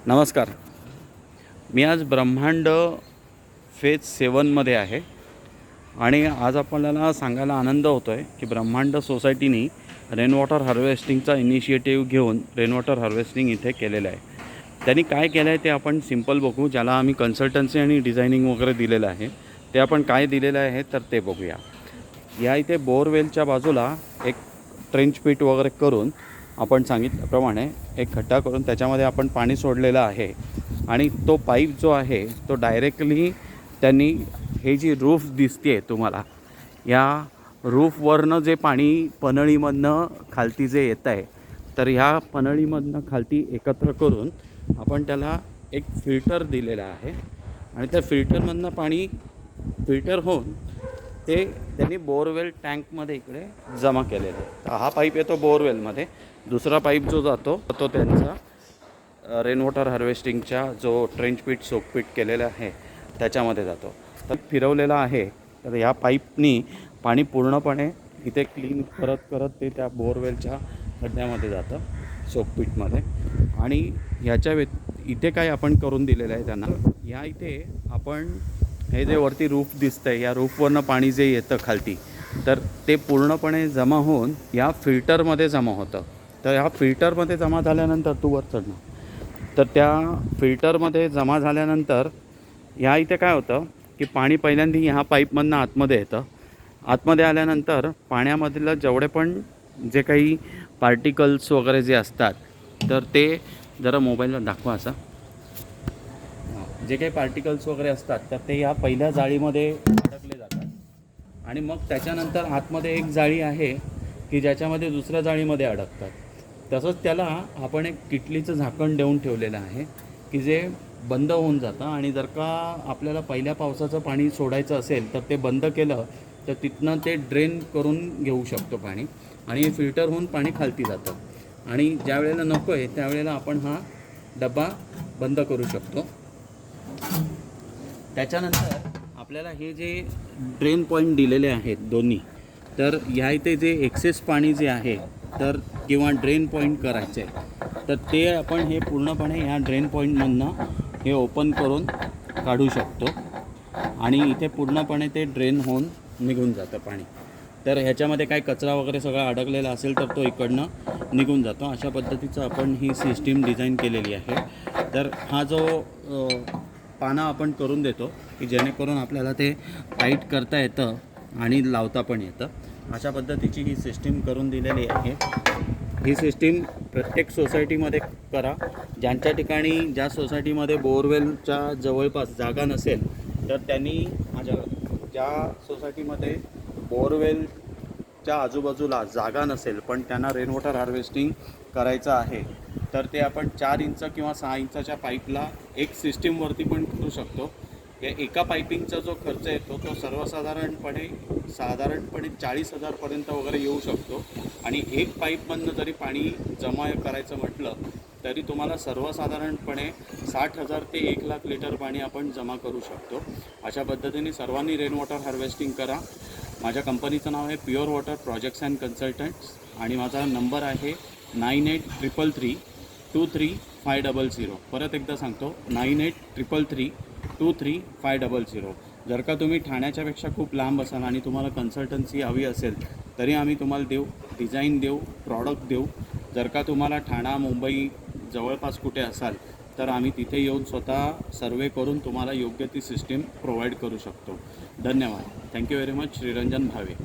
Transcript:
नमस्कार. मी आज ब्रह्मांड फेज 7मध्ये आहे आणि आज आपल्याला सांगायला आनंद होतो आहे की ब्रह्मांड सोसायटीने रेन वॉटर हार्वेस्टिंगचा इनिशिएटिव्ह घेऊन रेन वॉटर हार्वेस्टिंग इथे केलेलं आहे. त्यांनी काय केलं आहे ते आपण सिंपल बघू. ज्याला आम्ही कन्सल्टन्सी आणि डिझायनिंग वगैरे दिलेलं आहे ते आपण काय दिलेलं आहे तर ते बघूया. या इथे बोरवेलच्या बाजूला एक ट्रेंच पीट वगैरे करून आपण सांगितल्याप्रमाणे एक खड्डा करून त्याच्यामध्ये आपण पाणी सोडलेलं आहे आणि तो पाईप जो आहे तो डायरेक्टली त्यांनी हे जी रूफ दिसते तुम्हाला या रूफवरनं जे पाणी पनळीमधनं खालती जे येत आहे तर ह्या पनळीमधनं खालती एकत्र करून आपण त्याला एक फिल्टर दिलेला आहे आणि त्या फिल्टरमधनं पाणी फिल्टर होऊन ते त्यांनी बोरवेल टँकमध्ये इकडे जमा केलेलं आहे. तर हा पाईप येतो बोरवेलमध्ये. दुसरा पाईप जो जातो तो त्यांचा रेन वॉटर हार्वेस्टिंगच्या जो ट्रेंच पीट सोकपीट केलेला आहे त्याच्यामध्ये जातो. तर फिरवलेला आहे. तर ह्या पाईपनी पाणी पूर्णपणे इथे क्लीन करत करत ते त्या बोरवेलच्या खड्ड्यामध्ये जातं सोकपीटमध्ये. आणि ह्याच्या इथे काय आपण करून दिलेलं आहे त्यांना, ह्या इथे आपण हे जे वरती रूफ दिसतं आहे या रूफवरनं पाणी जे येतं खालती तर ते पूर्णपणे जमा होऊन या फिल्टरमध्ये जमा होतं. तर ह्या फिल्टरमध्ये जमा झाल्यानंतर तू वर चढणं तर त्या फिल्टरमध्ये जमा झाल्यानंतर ह्या इथे काय होतं की पाणी पहिल्यांदा ह्या पाईपमधनं आतमध्ये येतं. आतमध्ये आल्यानंतर पाण्यामधलं जेवढे पण जे काही पार्टिकल्स वगैरे जे असतात तर ते जरा मोबाईलवर दाखवा असं. जे काही पार्टिकल्स वगैरे असतात तर ते या पहिल्या जाळीमध्ये अडकले जातात आणि मग त्याच्यानंतर आतमध्ये एक जाळी आहे की ज्याच्यामध्ये दुसऱ्या जाळीमध्ये अडकतात. तसंच त्याला आपण एक किटलीचं झाकण देऊन ठेवलेलं आहे की जे बंद होऊन जातं आणि जर का आपल्याला पहिल्या पावसाचं पाणी सोडायचं असेल तर ते बंद केलं तर तिथनं ते ड्रेन करून घेऊ शकतो पाणी आणि फिल्टर होऊन पाणी खालती जातं आणि ज्या वेळेला नको आहे त्यावेळेला आपण हा डबा बंद करू शकतो. त्याच्यानंतर आपल्याला हे जे ड्रेन पॉईंट दिलेले आहेत दोन्ही तर ह्या इथे जे एक्सेस पाणी जे आहे तर किंवा ड्रेन पॉईंट करायचे तर ते आपण हे पूर्णपणे ह्या ड्रेन पॉईंटमधनं हे ओपन करून काढू शकतो आणि इथे पूर्णपणे ते ड्रेन होऊन निघून जातं पाणी. तर ह्याच्यामध्ये काय कचरा वगैरे सगळा अडकलेला असेल तर तो इकडनं निघून जातो. अशा पद्धतीचं आपण ही सिस्टीम डिझाईन केलेली आहे. तर हा जो पाना आपण करून देतो की जेणेकरून आपल्याला ते टाईट करता येतं आणि लावता पण येतं. अशा पद्धतीची ही सिस्टीम करून दिलेली आहे. ही सिस्टीम प्रत्येक सोसायटीमध्ये करा. ज्यांच्या ठिकाणी ज्या सोसायटीमध्ये बोरवेलच्या जवळपास जागा नसेल तर त्यांनी ज्या सोसायटीमध्ये बोरवेलच्या आजूबाजूला जागा नसेल पण त्यांना रेन वॉटर हार्वेस्टिंग करायचं आहे तर ते आपण 4 इंच किंवा 6 इंचाच्या पाईपला एक सिस्टीमवरती पण करू शकतो. या एका पाईपिंगचा जो खर्च येतो तो साधारणपणे 40,000पर्यंत वगैरे येऊ शकतो आणि एक पाईपमधनं जरी पाणी जमा करायचं म्हटलं तरी तुम्हाला सर्वसाधारणपणे 60,000 ते 1,00,000 लिटर पाणी आपण जमा करू शकतो. अशा पद्धतीने सर्वांनी रेन वॉटर हार्वेस्टिंग करा. माझ्या कंपनीचं नाव आहे pure water projects and consultants आणि माझा नंबर आहे 9833323500. परत एकदा सांगतो 9833323500. जर का तुम्ही ठाण्याच्या पेक्षा खूप लांब असाल आणि तुम्हाला कन्सल्टन्सी हवी असेल तरी आम्ही तुम्हाला देऊ, डिझाईन देऊ, प्रॉडक्ट देऊ. जर का तुम्हाला ठाणा मुंबई जवळपास कुठे असाल तर आम्ही तिथे येऊन स्वतः सर्वे करून तुम्हाला योग्य ती सिस्टीम प्रोव्हाइड करू शकतो. धन्यवाद. Thank you very much. Shriranjan Bhave.